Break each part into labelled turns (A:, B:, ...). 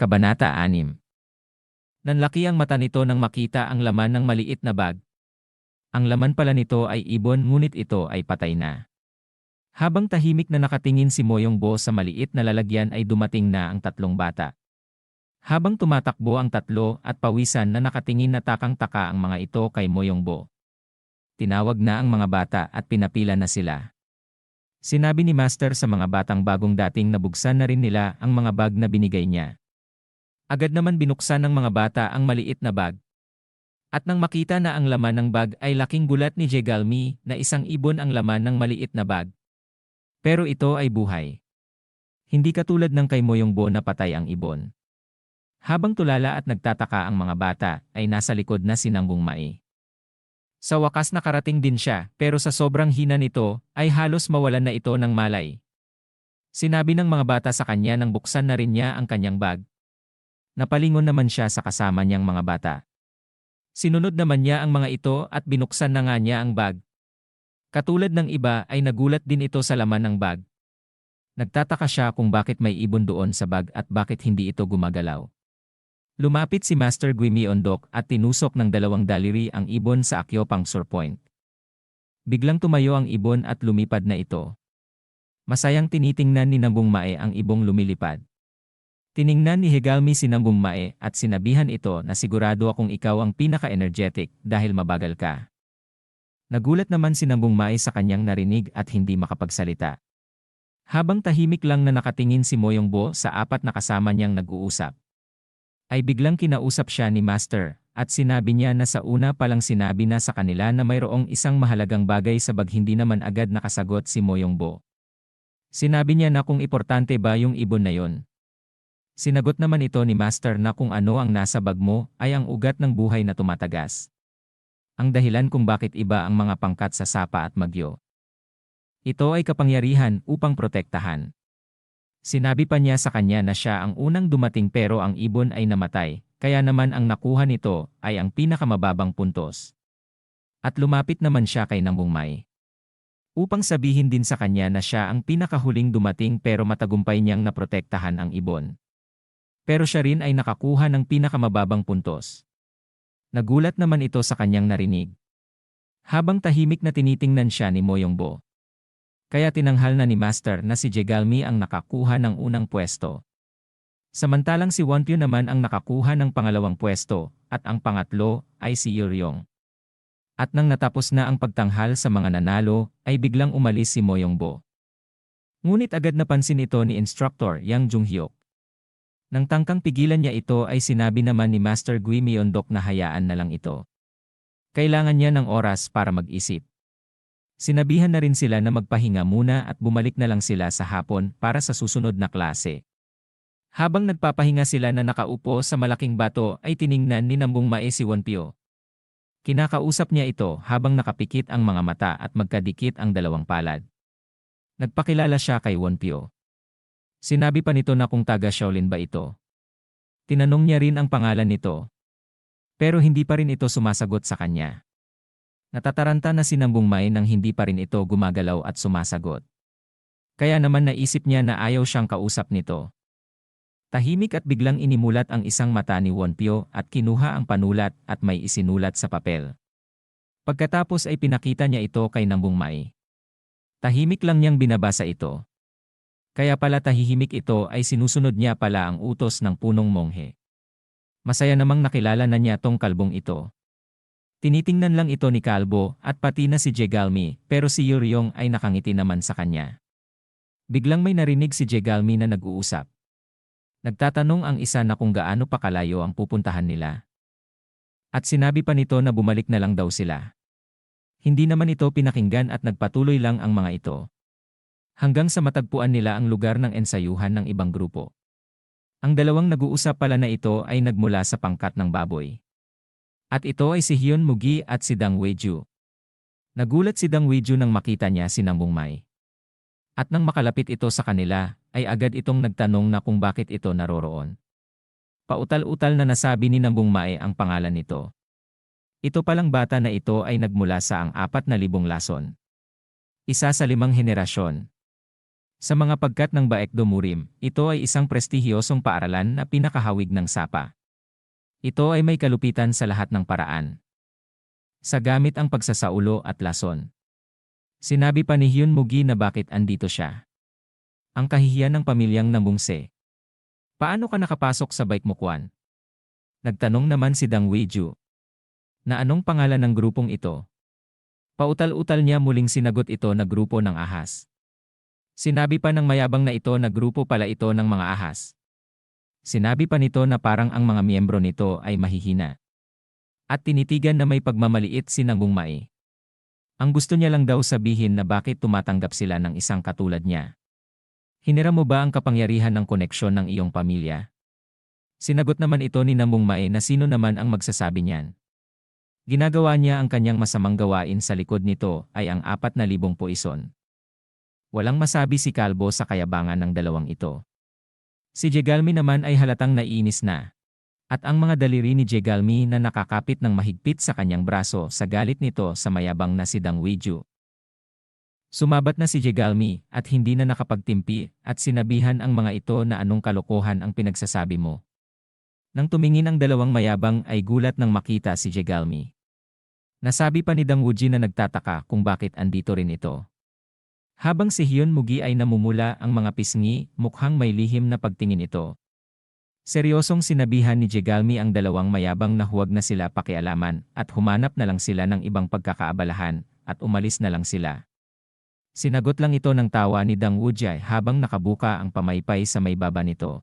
A: Kabanata 6. Nanlaki ang mata nito nang makita ang laman ng maliit na bag. Ang laman pala nito ay ibon ngunit ito ay patay na. Habang tahimik na nakatingin si Moyongbo sa maliit na lalagyan ay dumating na ang tatlong bata. Habang tumatakbo ang tatlo at pawisan na nakatingin na takang-taka ang mga ito kay Moyongbo. Tinawag na ang mga bata at pinapila na sila. Sinabi ni Master sa mga batang bagong dating nabuksan na rin nila ang mga bag na binigay niya. Agad naman binuksan ng mga bata ang maliit na bag. At nang makita na ang laman ng bag ay laking gulat ni Jegalmi na isang ibon ang laman ng maliit na bag. Pero ito ay buhay. Hindi katulad ng kay Moyongbo na patay ang ibon. Habang tulala at nagtataka ang mga bata ay nasa likod na si Nangbong Mae. Sa wakas nakarating din siya pero sa sobrang hina nito ay halos mawalan na ito ng malay. Sinabi ng mga bata sa kanya nang buksan na rin niya ang kanyang bag. Napalingon naman siya sa kasama niyang mga bata. Sinunod naman niya ang mga ito at binuksan na nga niya ang bag. Katulad ng iba ay nagulat din ito sa laman ng bag. Nagtataka siya kung bakit may ibon doon sa bag at bakit hindi ito gumagalaw. Lumapit si Master Gwimiondok at tinusok ng dalawang daliri ang ibon sa acupuncture point. Biglang tumayo ang ibon at lumipad na ito. Masayang tinitingnan ni Nangbong Mae ang ibong lumilipad. Tiningnan ni Jegalmi si Nangbong Mae at sinabihan ito na sigurado akong ikaw ang pinaka-energetic dahil mabagal ka. Nagulat naman si Nangbong Mae sa kanyang narinig at hindi makapagsalita. Habang tahimik lang na nakatingin si Moyongbo sa apat na kasama niyang nag-uusap, ay biglang kinausap siya ni Master at sinabi niya na sa una palang sinabi na sa kanila na mayroong isang mahalagang bagay sa bag hindi naman agad nakasagot si Moyongbo. Sinabi niya na kung importante ba yung ibon na yon. Sinagot naman ito ni Master na kung ano ang nasa bag mo ay ang ugat ng buhay na tumatagas. Ang dahilan kung bakit iba ang mga pangkat sa sapa at magyo. Ito ay kapangyarihan upang protektahan. Sinabi pa niya sa kanya na siya ang unang dumating pero ang ibon ay namatay, kaya naman ang nakuha nito ay ang pinakamababang puntos. At lumapit naman siya kay Nangbong Mae. Upang sabihin din sa kanya na siya ang pinakahuling dumating pero matagumpay niyang naprotektahan ang ibon. Pero siya rin ay nakakuha ng pinakamababang puntos. Nagulat naman ito sa kanyang narinig. Habang tahimik na tinitingnan siya ni Moyongbo. Kaya tinanghal na ni Master na si Jegalmi ang nakakuha ng unang pwesto. Samantalang si Wonpyo naman ang nakakuha ng pangalawang pwesto at ang pangatlo ay si Yuryong. At nang natapos na ang pagtanghal sa mga nanalo ay biglang umalis si Moyongbo. Ngunit agad napansin ito ni Instructor Yang Junghyuk. Nang tangkang pigilan niya ito ay sinabi naman ni Master Gwimiondok na hayaan na lang ito. Kailangan niya ng oras para mag-isip. Sinabihan na rin sila na magpahinga muna at bumalik na lang sila sa hapon para sa susunod na klase. Habang nagpapahinga sila na nakaupo sa malaking bato ay tiningnan ni Nangbong Mae si Wonpyo. Kinakausap niya ito habang nakapikit ang mga mata at magkadikit ang dalawang palad. Nagpakilala siya kay Wonpyo. Sinabi pa nito na kung taga Shaolin ba ito. Tinanong niya rin ang pangalan nito. Pero hindi pa rin ito sumasagot sa kanya. Natataranta na si Nangbong Mae nang hindi pa rin ito gumagalaw at sumasagot. Kaya naman naisip niya na ayaw siyang kausap nito. Tahimik at biglang inimulat ang isang mata ni Wonpyo at kinuha ang panulat at may isinulat sa papel. Pagkatapos ay pinakita niya ito kay Nangbong Mae. Tahimik lang niyang binabasa ito. Kaya pala tahimik ito ay sinusunod niya pala ang utos ng punong monghe. Masaya namang nakilala na niya tong kalbong ito. Tinitingnan lang ito ni Kalbo at pati na si Jegalmi pero si Yuryong ay nakangiti naman sa kanya. Biglang may narinig si Jegalmi na nag-uusap. Nagtatanong ang isa na kung gaano pa kalayo ang pupuntahan nila. At sinabi pa nito na bumalik na lang daw sila. Hindi naman ito pinakinggan at nagpatuloy lang ang mga ito. Hanggang sa matagpuan nila ang lugar ng ensayuhan ng ibang grupo. Ang dalawang nag-uusap pala na ito ay nagmula sa pangkat ng baboy. At ito ay si Hyun Mugi at si Dang Weju. Nagulat si Dang Weju nang makita niya si Nangbong Mae. At nang makalapit ito sa kanila, ay agad itong nagtanong na kung bakit ito naroroon. Pautal-utal na nasabi ni Nangbong Mae ang pangalan nito. Ito palang bata na ito ay nagmula sa ang 4,000 lason. Isa sa 5 henerasyon. Sa mga pagkat ng Baekdo Murim, ito ay isang prestihiyosong paaralan na pinakahawig ng Sapa. Ito ay may kalupitan sa lahat ng paraan. Sa gamit ang pagsasaulo at lason. Sinabi pa ni Hyun Mugi na bakit andito siya. Ang kahihiyan ng pamilyang Nambungse. Paano ka nakapasok sa Baekmukwan? Nagtanong naman si Dang Weiju. Na anong pangalan ng grupong ito? Pautal-utal niya muling sinagot ito na grupo ng ahas. Sinabi pa ng mayabang na ito na grupo pala ito ng mga ahas. Sinabi pa nito na parang ang mga miyembro nito ay mahihina. At tinitigan na may pagmamaliit si Nambungmae. Ang gusto niya lang daw sabihin na bakit tumatanggap sila ng isang katulad niya. Hiniram mo ba ang kapangyarihan ng koneksyon ng iyong pamilya? Sinagot naman ito ni Nambungmae na sino naman ang magsasabi niyan. Ginagawa niya ang kanyang masamang gawain sa likod nito ay ang 4,000 puison. Walang masabi si Kalbo sa kayabangan ng dalawang ito. Si Jegalmi naman ay halatang naiinis na. At ang mga daliri ni Jegalmi na nakakapit ng mahigpit sa kanyang braso sa galit nito sa mayabang na si Dang Weiju. Sumabat na si Jegalmi at hindi na nakapagtimpi at sinabihan ang mga ito na anong kalokohan ang pinagsasabi mo. Nang tumingin ang dalawang mayabang ay gulat nang makita si Jegalmi. Nasabi pa ni Dang Wuji na nagtataka kung bakit andito rin ito. Habang si Hyun Mugi ay namumula ang mga pisngi, mukhang may lihim na pagtingin ito. Seryosong sinabihan ni Jegalmi ang dalawang mayabang na huwag na sila pakialaman at humanap na lang sila ng ibang pagkakaabalahan at umalis na lang sila. Sinagot lang ito ng tawa ni Dang Wuji habang nakabuka ang pamaypay sa may baba nito.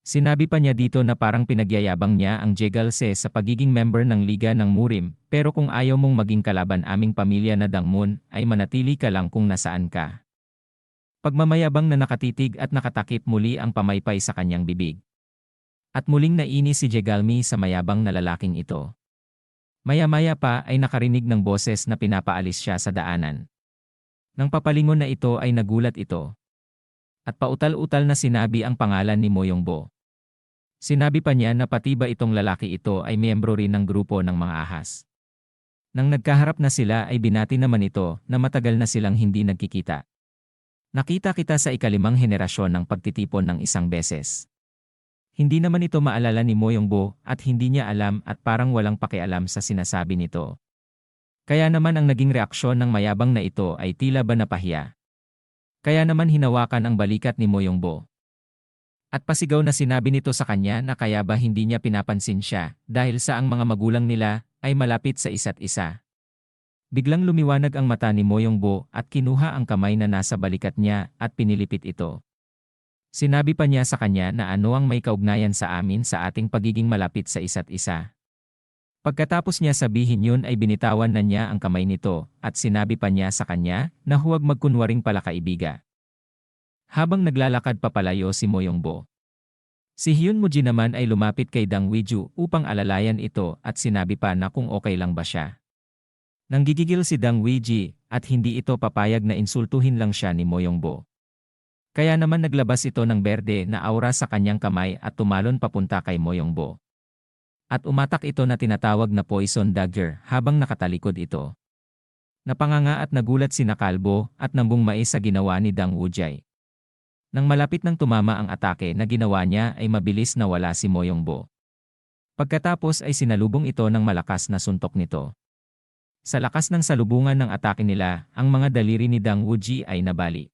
A: Sinabi pa niya dito na parang pinagyayabang niya ang Jegalse sa pagiging member ng Liga ng Murim, pero kung ayaw mong maging kalaban aming pamilya na Dangmun, ay manatili ka lang kung nasaan ka. Pagmamayabang na nakatitig at nakatakip muli ang pamaypay sa kanyang bibig. At muling nainis si Jegalmi sa mayabang na lalaking ito. Maya-maya pa ay nakarinig ng boses na pinapaalis siya sa daanan. Nang papalingon na ito ay nagulat ito. At pautal-utal na sinabi ang pangalan ni Mo Yongbo. Sinabi pa niya na pati ba itong lalaki ito ay miyembro rin ng grupo ng mga ahas. Nang nagkaharap na sila ay binati naman ito na matagal na silang hindi nagkikita. Nakita kita sa ika-5 henerasyon ng pagtitipon ng isang beses. Hindi naman ito maalala ni Mo Yongbo at hindi niya alam at parang walang pakialam sa sinasabi nito. Kaya naman ang naging reaksyon ng mayabang na ito ay tila ba napahiya. Kaya naman hinawakan ang balikat ni Mo Yongbo. At pasigaw na sinabi nito sa kanya na kaya ba hindi niya pinapansin siya dahil sa ang mga magulang nila ay malapit sa isa't isa. Biglang lumiwanag ang mata ni Mo Yongbo at kinuha ang kamay na nasa balikat niya at pinilipit ito. Sinabi pa niya sa kanya na ano ang may kaugnayan sa amin sa ating pagiging malapit sa isa't isa. Pagkatapos niya sabihin yun ay binitawan na niya ang kamay nito at sinabi pa niya sa kanya na huwag magkunwaring palakaibiga. Habang naglalakad papalayo si Mo Yongbo. Si Hyun Muji naman ay lumapit kay Dang Weiju upang alalayan ito at sinabi pa na kung okay lang ba siya. Nanggigigil si Dang Weiji at hindi ito papayag na insultuhin lang siya ni Mo Yongbo. Kaya naman naglabas ito ng berde na aura sa kanyang kamay at tumalon papunta kay Mo Yongbo. At umatak ito na tinatawag na poison dagger habang nakatalikod ito. Napanganga at nagulat si Kalbo at Nambungmae sa ginawa ni Dang Wuji. Nang malapit nang tumama ang atake na ginawa niya ay mabilis na wala si Mo Yongbo. Pagkatapos ay sinalubong ito ng malakas na suntok nito. Sa lakas ng salubungan ng atake nila, ang mga daliri ni Dang Wuji ay nabali.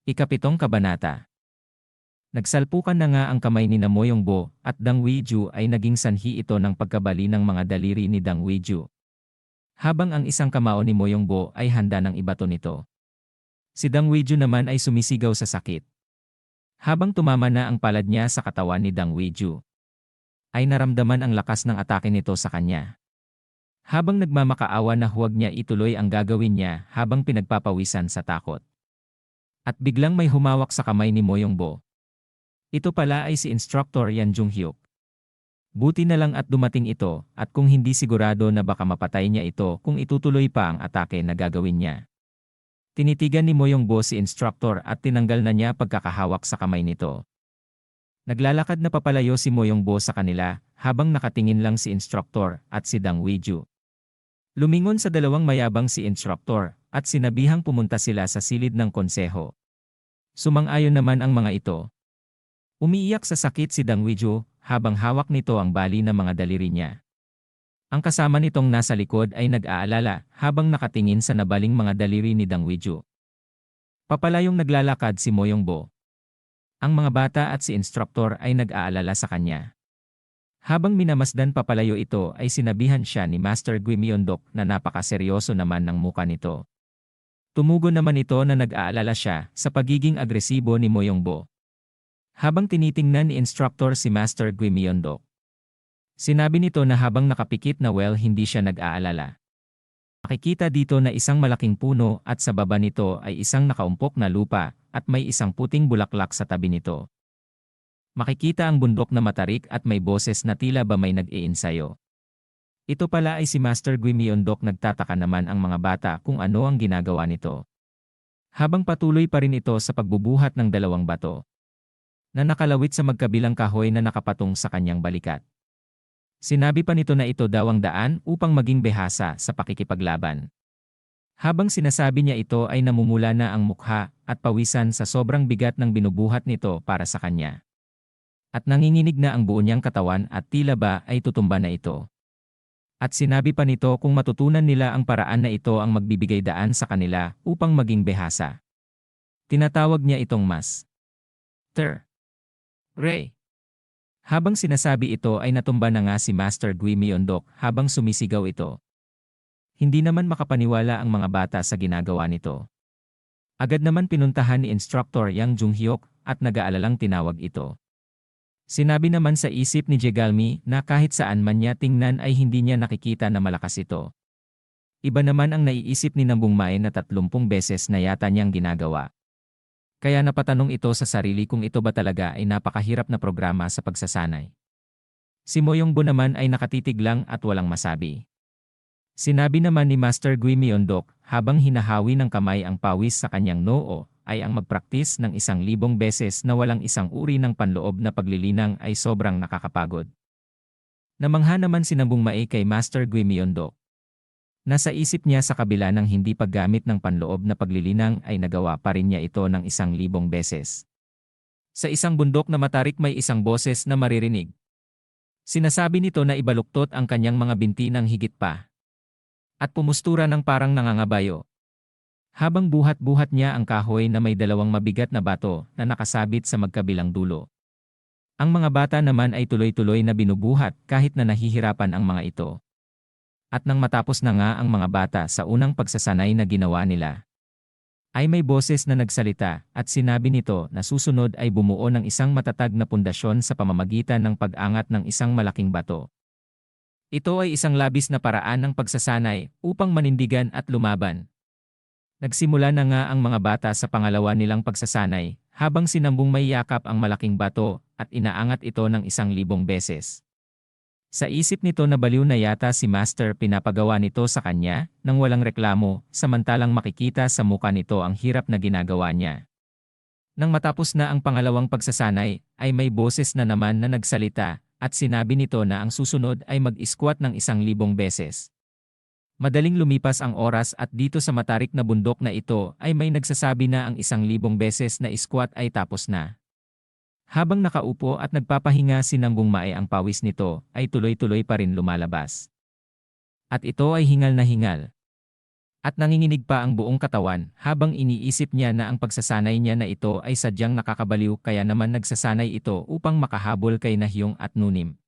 A: Ikapitong kabanata. Nagsalpukan na nga ang kamay ni Mo Yongbo at Dang Weiju ay naging sanhi ito ng pagkabali ng mga daliri ni Dang Weiju. Habang ang isang kamao ni Mo Yongbo ay handa ng ibato nito. Si Dang Weiju naman ay sumisigaw sa sakit. Habang tumama na ang palad niya sa katawan ni Dang Weiju, ay naramdaman ang lakas ng atake nito sa kanya. Habang nagmamakaawa na huwag niya ituloy ang gagawin niya habang pinagpapawisan sa takot. At biglang may humawak sa kamay ni Mo Yongbo. Ito pala ay si Instructor Yan Jung-hyuk. Buti na lang at dumating ito at kung hindi sigurado na baka mapatay niya ito kung itutuloy pa ang atake na gagawin niya. Tinitigan ni Moyongbo si instructor at tinanggal na niya pagkakahawak sa kamay nito. Naglalakad na papalayo si Moyongbo sa kanila habang nakatingin lang si instructor at si Dang Weiju. Lumingon sa dalawang mayabang si instructor at sinabihang pumunta sila sa silid ng konseho. Sumang-ayon naman ang mga ito. Umiiyak sa sakit si Dang Weiju habang hawak nito ang bali ng mga daliri niya. Ang kasama nitong nasa likod ay nag-aalala habang nakatingin sa nabaling mga daliri ni Dang Weiju. Papalayong naglalakad si Moyongbo. Ang mga bata at si instructor ay nag-aalala sa kanya. Habang minamasdan papalayo ito ay sinabihan siya ni Master Gui Myeondok na napakaseryoso naman ng muka nito. Tumugon naman ito na nag-aalala siya sa pagiging agresibo ni Moyongbo. Habang tinitingnan ni instructor si Master Gui Myeondok, sinabi nito na habang nakapikit na hindi siya nag-aalala. Makikita dito na isang malaking puno at sa baba nito ay isang nakaumpok na lupa at may isang puting bulaklak sa tabi nito. Makikita ang bundok na matarik at may boses na tila ba may nag-iinsayo. Ito pala ay si Master Gui Myeondok. Nagtataka naman ang mga bata kung ano ang ginagawa nito. Habang patuloy pa rin ito sa pagbubuhat ng dalawang bato na nakalawit sa magkabilang kahoy na nakapatong sa kanyang balikat. Sinabi pa nito na ito daw ang daan upang maging behasa sa pakikipaglaban. Habang sinasabi niya ito ay namumula na ang mukha at pawisan sa sobrang bigat ng binubuhat nito para sa kanya. At nanginginig na ang buo niyang katawan at tila ba ay tutumba na ito. At sinabi pa nito kung matutunan nila ang paraan na ito ang magbibigay daan sa kanila upang maging behasa. Tinatawag niya itong Master Ray. Habang sinasabi ito ay natumba na nga si Master Gui Myeondok habang sumisigaw ito. Hindi naman makapaniwala ang mga bata sa ginagawa nito. Agad naman pinuntahan ni Instructor Yang Jung-hyuk at nag-aalalang tinawag ito. Sinabi naman sa isip ni Jegalmi na kahit saan man niya tingnan ay hindi niya nakikita na malakas ito. Iba naman ang naiisip ni Nambung Mae na 30 beses na yata niyang ginagawa. Kaya napatanong ito sa sarili kung ito ba talaga ay napakahirap na programa sa pagsasanay. Si Moyongbo naman ay nakatitig lang at walang masabi. Sinabi naman ni Master Gui Myeondok habang hinahawi ng kamay ang pawis sa kanyang noo ay ang magpraktis ng 1,000 beses na walang isang uri ng panloob na paglilinang ay sobrang nakakapagod. Namangha naman si Nambung Mae kay Master Gui Myeondok. Nasa isip niya sa kabila ng hindi paggamit ng panloob na paglilinang ay nagawa pa rin niya ito ng 1,000 beses. Sa isang bundok na matarik may isang boses na maririnig. Sinasabi nito na ibaluktot ang kanyang mga binti ng higit pa. At pumustura ng parang nangangabayo. Habang buhat-buhat niya ang kahoy na may 2 mabigat na bato na nakasabit sa magkabilang dulo. Ang mga bata naman ay tuloy-tuloy na binubuhat kahit na nahihirapan ang mga ito. At nang matapos na nga ang mga bata sa unang pagsasanay na ginawa nila, ay may boses na nagsalita at sinabi nito na susunod ay bumuo ng isang matatag na pundasyon sa pamamagitan ng pag-angat ng isang malaking bato. Ito ay isang labis na paraan ng pagsasanay upang manindigan at lumaban. Nagsimula na nga ang mga bata sa pangalawa nilang pagsasanay habang sinambung may yakap ang malaking bato at inaangat ito ng 1,000 beses. Sa isip nito na baliw na yata si Master pinapagawa nito sa kanya nang walang reklamo samantalang makikita sa muka nito ang hirap na ginagawa niya. Nang matapos na ang pangalawang pagsasanay ay may boses na naman na nagsalita at sinabi nito na ang susunod ay mag-squat ng 1,000 beses. Madaling lumipas ang oras at dito sa matarik na bundok na ito ay may nagsasabi na ang 1,000 beses na squat ay tapos na. Habang nakaupo at nagpapahinga si Nambung Mae ang pawis nito ay tuloy-tuloy pa rin lumalabas. At ito ay hingal na hingal. At nanginginig pa ang buong katawan habang iniisip niya na ang pagsasanay niya na ito ay sadyang nakakabaliw kaya naman nagsasanay ito upang makahabol kay Nahyung at Nunim.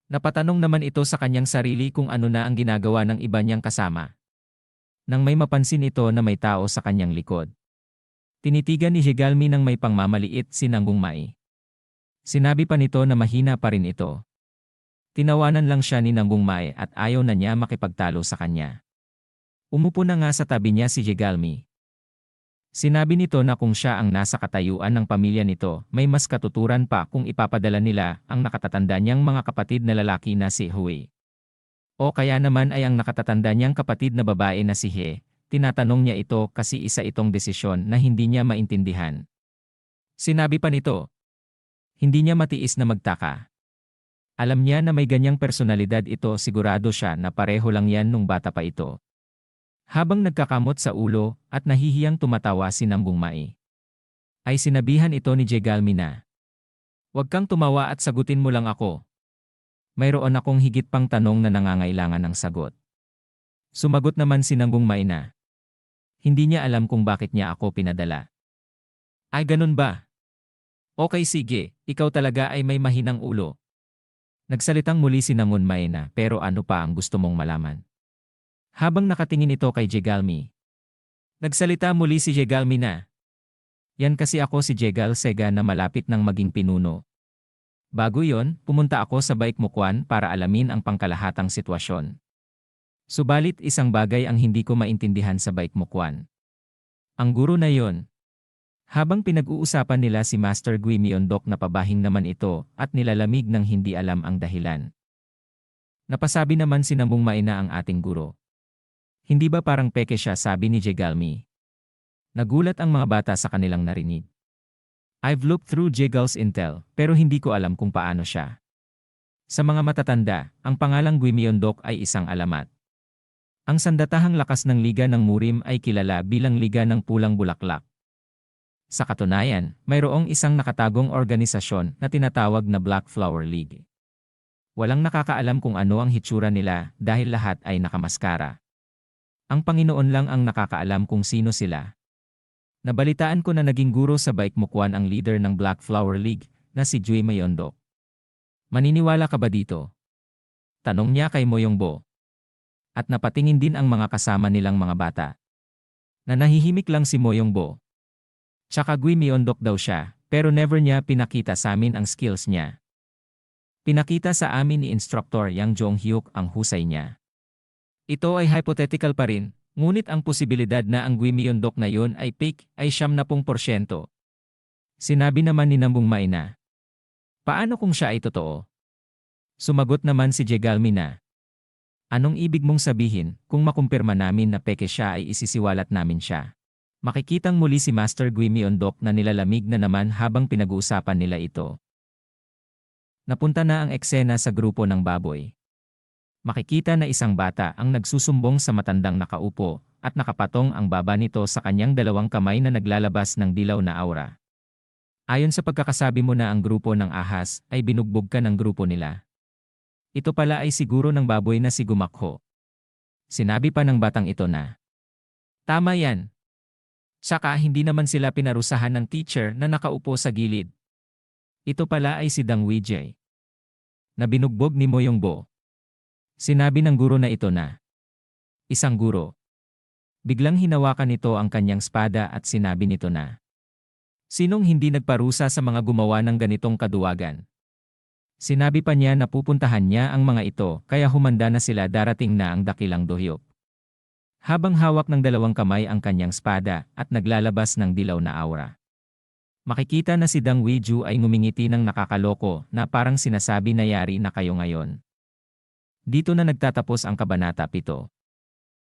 A: Napatanong naman ito sa kanyang sarili kung ano na ang ginagawa ng iba niyang kasama. Nang may mapansin ito na may tao sa kanyang likod. Tinitigan ni Jegalmi ng may pangmamaliit si Nambung Mae. Sinabi pa nito na mahina pa rin ito. Tinawanan lang siya ni Nambung Mae at ayaw na niya makipagtalo sa kanya. Umupo na nga sa tabi niya si Jegalmi. Sinabi nito na kung siya ang nasa katayuan ng pamilya nito, may mas katuturan pa kung ipapadala nila ang nakatatanda niyang mga kapatid na lalaki na si Hui. O kaya naman ay ang nakatatanda niyang kapatid na babae na si He, tinatanong niya ito kasi isa itong desisyon na hindi niya maintindihan. Sinabi pa nito, hindi niya matiis na magtaka. Alam niya na may ganyang personalidad ito, sigurado siya na pareho lang yan nung bata pa ito. Habang nagkakamot sa ulo at nahihiyang tumatawa si Nambung Mai, ay sinabihan ito ni Jegalmi na, "Huwag kang tumawa at sagutin mo lang ako. Mayroon akong higit pang tanong na nangangailangan ng sagot." Sumagot naman si Nambung Mai na, hindi niya alam kung bakit niya ako pinadala. Ay ganun ba? Okay sige, ikaw talaga ay may mahinang ulo. Nagsalitang muli si Nambung Mai na, pero ano pa ang gusto mong malaman? Habang nakatingin ito kay Jegalmi, nagsalita muli si Jegalmi na, yan kasi ako si Jegal Sega na malapit ng maging pinuno. Bago yon, pumunta ako sa Baikmukuan para alamin ang pangkalahatang sitwasyon. Subalit isang bagay ang hindi ko maintindihan sa Baikmukuan. Ang guro na yon. Habang pinag-uusapan nila si Master Gui Myeondok na pabahing naman ito at nilalamig ng hindi alam ang dahilan. Napasabi naman si Nambung Mai na ang ating guro. Hindi ba parang peke siya, sabi ni Jegalmi. Nagulat ang mga bata sa kanilang narinig. I've looked through Jegal's intel pero hindi ko alam kung paano siya. Sa mga matatanda, ang pangalang Gui Myeondok ay isang alamat. Ang sandatahang lakas ng Liga ng Murim ay kilala bilang Liga ng Pulang Bulaklak. Sa katunayan, mayroong isang nakatagong organisasyon na tinatawag na Black Flower League. Walang nakakaalam kung ano ang hitsura nila dahil lahat ay nakamaskara. Ang Panginoon lang ang nakakaalam kung sino sila. Nabalitaan ko na naging guro sa Baikmukuan ang leader ng Black Flower League na si Gui Myeondok. Maniniwala ka ba dito? Tanong niya kay Moyongbo. At napatingin din ang mga kasama nilang mga bata. Na nahihimik lang si Moyongbo. Tsaka Gui Myeondok daw siya, pero never niya pinakita sa amin ang skills niya. Pinakita sa amin ni Instructor Yang Jong-hyuk ang husay niya. Ito ay hypothetical pa rin, ngunit ang posibilidad na ang Gui Myeondok na yon ay fake ay 70%. Sinabi naman ni Nambung Mai na, paano kung siya ay totoo? Sumagot naman si Jegalmi na, anong ibig mong sabihin kung makumpirma namin na peke siya ay isisiwalat namin siya? Makikitang muli si Master Gui Myeondok na nilalamig na naman habang pinag-uusapan nila ito. Napunta na ang eksena sa grupo ng baboy. Makikita na isang bata ang nagsusumbong sa matandang nakaupo at nakapatong ang baba nito sa kanyang dalawang kamay na naglalabas ng dilaw na aura. Ayon sa pagkakasabi mo na ang grupo ng ahas ay binugbog ka ng grupo nila. Ito pala ay siguro ng baboy na si Gumakho. Sinabi pa ng batang ito na, tama yan. Saka hindi naman sila pinarusahan ng teacher na nakaupo sa gilid. Ito pala ay si Dang Wijay. Na binugbog ni Moyongbo. Sinabi ng guro na ito na, isang guro. Biglang hinawakan nito ang kanyang espada at sinabi nito na, sinong hindi nagparusa sa mga gumawa ng ganitong kaduwagan? Sinabi pa niya na pupuntahan niya ang mga ito kaya humanda na sila, darating na ang dakilang dohyok. Habang hawak ng dalawang kamay ang kanyang espada at naglalabas ng dilaw na aura. Makikita na si Dang Wiju ay ngumingiti ng nakakaloko na parang sinasabi na yari na kayo ngayon. Dito na nagtatapos ang Kabanata 7.